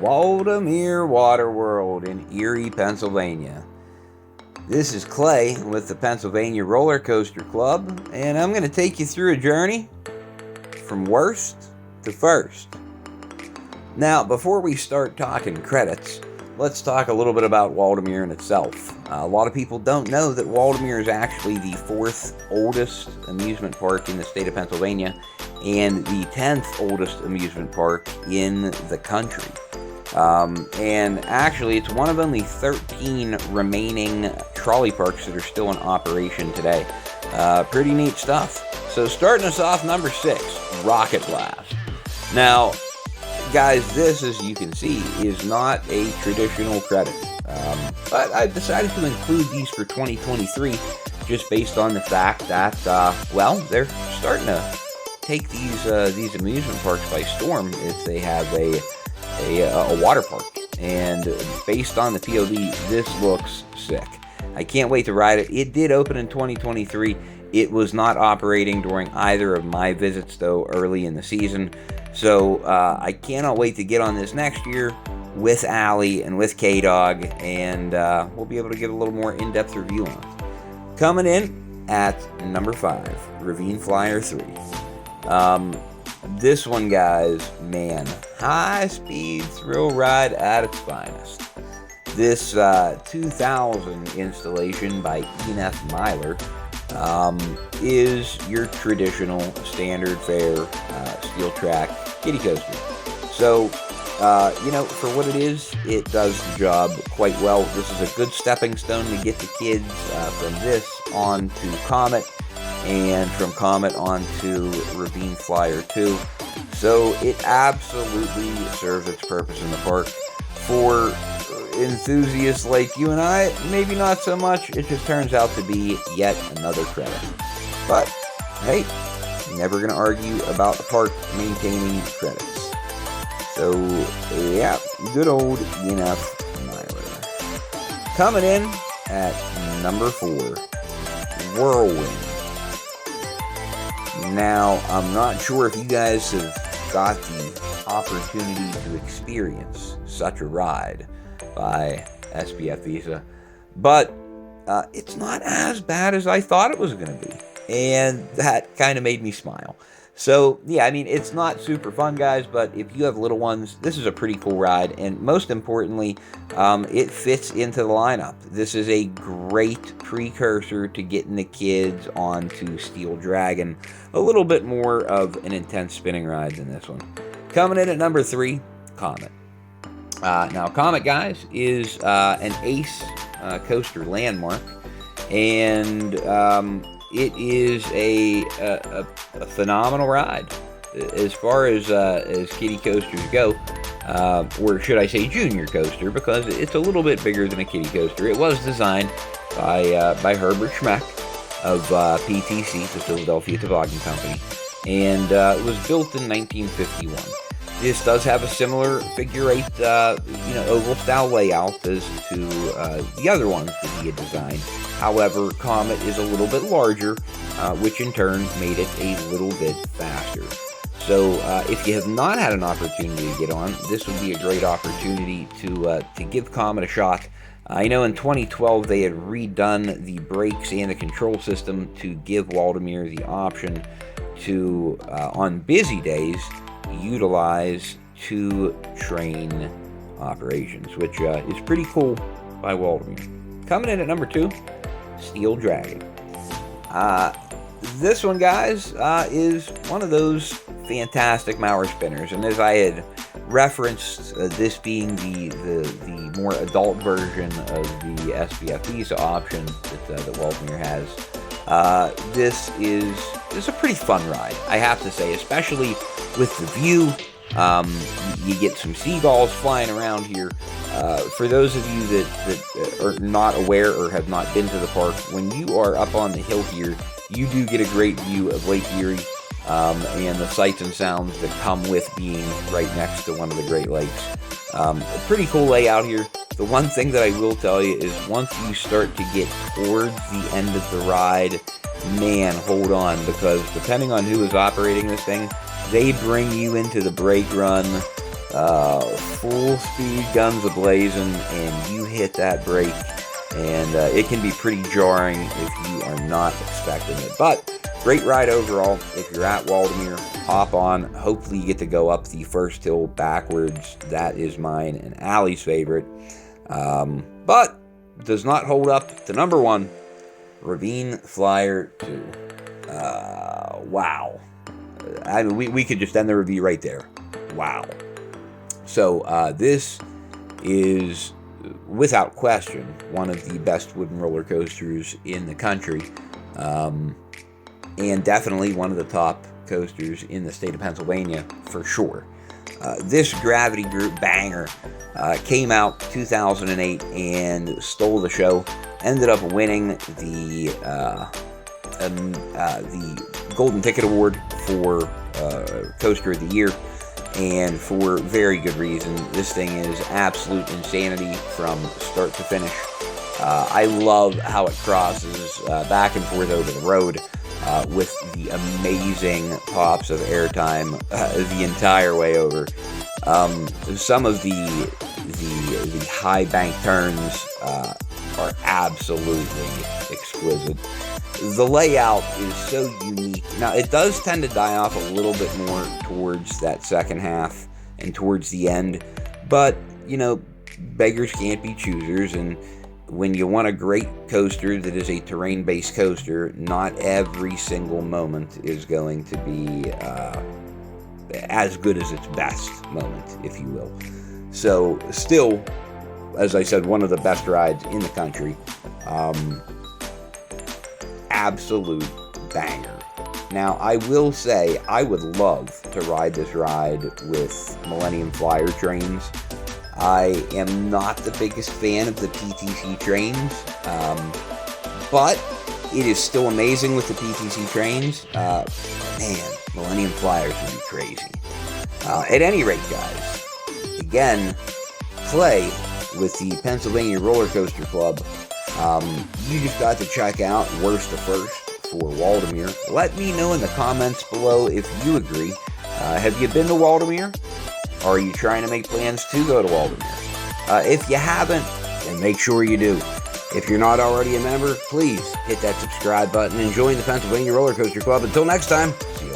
Waldameer Water World in Erie, Pennsylvania. This is Clay with the Pennsylvania Roller Coaster Club, and I'm going to take you through a journey from worst to first. Now, before we start talking credits, let's talk a little bit about Waldameer in itself. A lot of people don't know that Waldameer is actually the 4th oldest amusement park in the state of Pennsylvania and the 10th oldest amusement park in the country. And actually, it's one of only 13 remaining trolley parks that are still in operation today. Pretty neat stuff. So starting us off, number 6, Rocket Blast. Now, guys, this, as you can see, is not a traditional credit. But I've decided to include these for 2023 just based on the fact that, well, they're starting to take these amusement parks by storm if they have a water park. And based on the POV, this looks sick. I can't wait to ride it. It did open in 2023. It was not operating during either of my visits, though, early in the season. So I cannot wait to get on this next year with Allie and with K-Dog, and we'll be able to get a little more in-depth review on it. Coming in at number 5, Ravine Flyer 3. This one, guys, man, high-speed thrill ride at its finest. This 2000 installation by E.F. Myler is your traditional standard fare steel track kiddie coaster. So, for what it is, it does the job quite well. This is a good stepping stone to get the kids from this on to Comet, and from Comet on to Ravine Flyer 2. So it absolutely serves its purpose in the park. For enthusiasts like you and I, maybe not so much. It just turns out to be yet another credit. But, hey, never going to argue about the park maintaining credits. So, yeah, good old E.F. Myler. Coming in at number 4, Whirlwind. Now, I'm not sure if you guys have got the opportunity to experience such a ride by SPF Visa, but it's not as bad as I thought it was going to be, and that kind of made me smile. So, yeah, I mean, it's not super fun, guys, but if you have little ones, this is a pretty cool ride, and most importantly, it fits into the lineup. This is a great precursor to getting the kids onto Steel Dragon. A little bit more of an intense spinning ride than this one. Coming in at number 3, Comet. Now, Comet, guys, is an ace coaster landmark, and it is a phenomenal ride as far as kiddie coasters go, or should I say junior coaster, because it's a little bit bigger than a kiddie coaster. It was designed by Herbert Schmeck of PTC, the Philadelphia Toboggan Company, and it was built in 1951. This does have a similar figure 8, oval style layout as to the other ones that he had designed. However, Comet is a little bit larger, which in turn made it a little bit faster. So if you have not had an opportunity to get on, this would be a great opportunity to give Comet a shot. I know in 2012 they had redone the brakes and the control system to give Waldameer the option to, on busy days, utilize 2 train operations, which is pretty cool by Waldameer. Coming in at number 2, Steel Dragon. This one, guys, is one of those fantastic Mauer spinners, and as I had referenced, this being the more adult version of the SPF Visa option that Waldameer has, this is a pretty fun ride, I have to say, especially with the view. You get some seagulls flying around here. For those of you that are not aware or have not been to the park, when you are up on the hill here, you do get a great view of Lake Erie and the sights and sounds that come with being right next to one of the Great Lakes. A pretty cool layout here. The one thing that I will tell you is once you start to get towards the end of the ride, man, hold on, because depending on who is operating this thing, they bring you into the brake run full speed, guns a-blazing, and you hit that brake, and it can be pretty jarring if you are not expecting it. But great ride overall. If you're at Waldameer, hop on. Hopefully you get to go up the first hill backwards. That is mine and Allie's favorite. But does not hold up to number 1, Ravine Flyer 2. Wow. I mean, we could just end the review right there. Wow. So this is, without question, one of the best wooden roller coasters in the country. And definitely one of the top coasters in the state of Pennsylvania, for sure. This Gravity Group banger came out 2008 and stole the show. Ended up winning the Golden Ticket Award for Coaster of the Year, and for very good reason. This thing is absolute insanity from start to finish. I love how it crosses back and forth over the road with the amazing pops of airtime the entire way over. Some of the high bank turns are absolutely exquisite. The layout is so unique. Now, it does tend to die off a little bit more towards that second half and towards the end, but, you know, beggars can't be choosers, and when you want a great coaster that is a terrain-based coaster, not every single moment is going to be as good as its best moment, if you will. So, still, as I said, one of the best rides in the country. Absolute banger. Now, I will say, I would love to ride this ride with Millennium Flyer trains. I am not the biggest fan of the PTC trains, but it is still amazing with the PTC trains. Man, Millennium Flyers would be crazy. At any rate, guys, again, play with the Pennsylvania Roller Coaster Club. You just got to check out Worst to First for Waldameer. Let me know in the comments below if you agree. Have you been to Waldameer? Or are you trying to make plans to go to Waldameer? If you haven't, then make sure you do. If you're not already a member, please hit that subscribe button and join the Pennsylvania Roller Coaster Club. Until next time, see you.